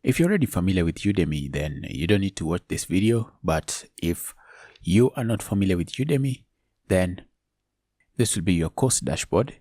If you're already familiar with Udemy, then you don't need to watch this video. But if you are not familiar with Udemy, then this will be your course dashboard.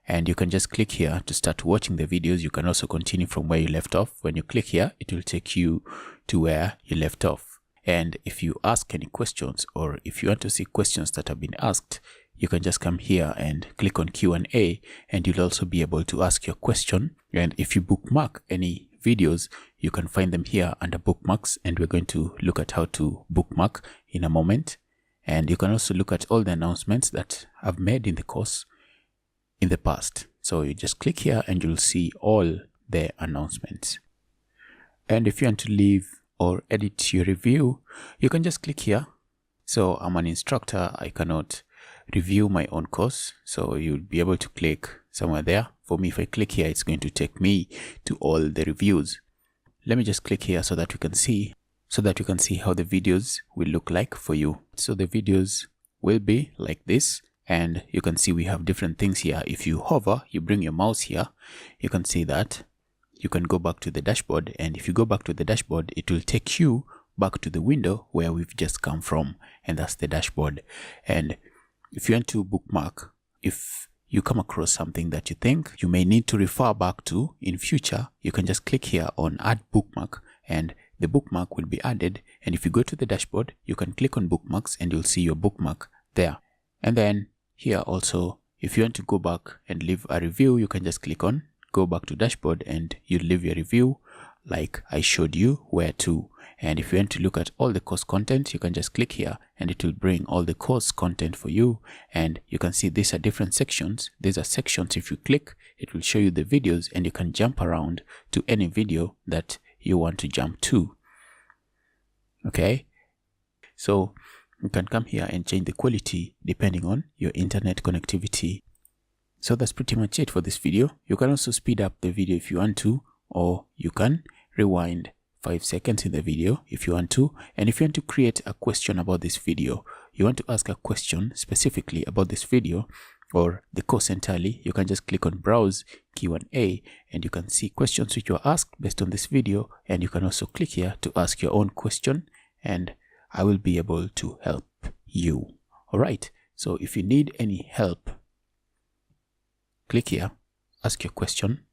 And you can just click here to start watching the videos. You can also continue from where you left off. When you click here, it will take you to where you left off. And if you ask any questions, or if you want to see questions that have been asked, you can just come here and click on Q&A, and you'll also be able to ask your question. And if you bookmark any videos, you can find them here under bookmarks, and we're going to look at how to bookmark in a moment. And you can also look at all the announcements that I've made in the course in the past. So you just click here and you'll see all the announcements. And if you want to leave or edit your review, you can just click here. So I'm an instructor, I cannot review my own course, so you'll be able to click somewhere there. For me, if I click here, it's going to take me to all the reviews. Let me just click here so that you can see how the videos will look like for you. So the videos will be like this, and you can see we have different things here. If you hover, you bring your mouse here, you can see that you can go back to the dashboard, and if you go back to the dashboard, it will take you back to the window where we've just come from, and that's the dashboard. And if you want to bookmark, if you come across something that you think you may need to refer back to in future, you can just click here on add bookmark, and the bookmark will be added. And if you go to the dashboard, you can click on bookmarks and you'll see your bookmark there. And then here also, if you want to go back and leave a review, you can just click on go back to dashboard and you leave your review like I showed you where to. And if you want to look at all the course content, you can just click here and it will bring all the course content for you. And you can see these are different sections. These are sections. If you click, it will show you the videos, and you can jump around to any video that you want to jump to. Okay, so you can come here and change the quality depending on your internet connectivity. So that's pretty much it for this video. You can also speed up the video if you want to, or you can rewind 5 seconds in the video if you want to. And if you want to create a question about this video, you want to ask a question specifically about this video or the course entirely, you can just click on browse Q&A, and you can see questions which were asked based on this video. And you can also click here to ask your own question, and I will be able to help you. All right, so if you need any help, click here, ask your question,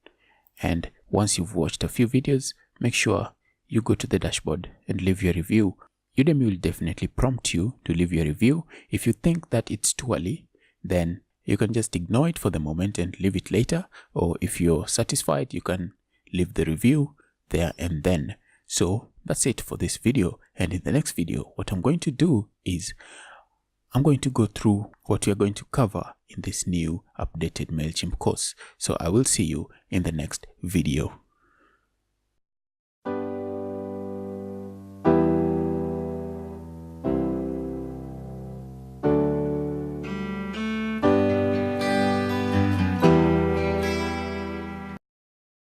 and once you've watched a few videos, make sure you go to the dashboard and leave your review. Udemy will definitely prompt you to leave your review. If you think that it's too early, then you can just ignore it for the moment and leave it later. Or if you're satisfied, you can leave the review there and then. So that's it for this video. And in the next video, what I'm going to do is I'm going to go through what we're going to cover in this new updated Mailchimp course. So I will see you in the next video.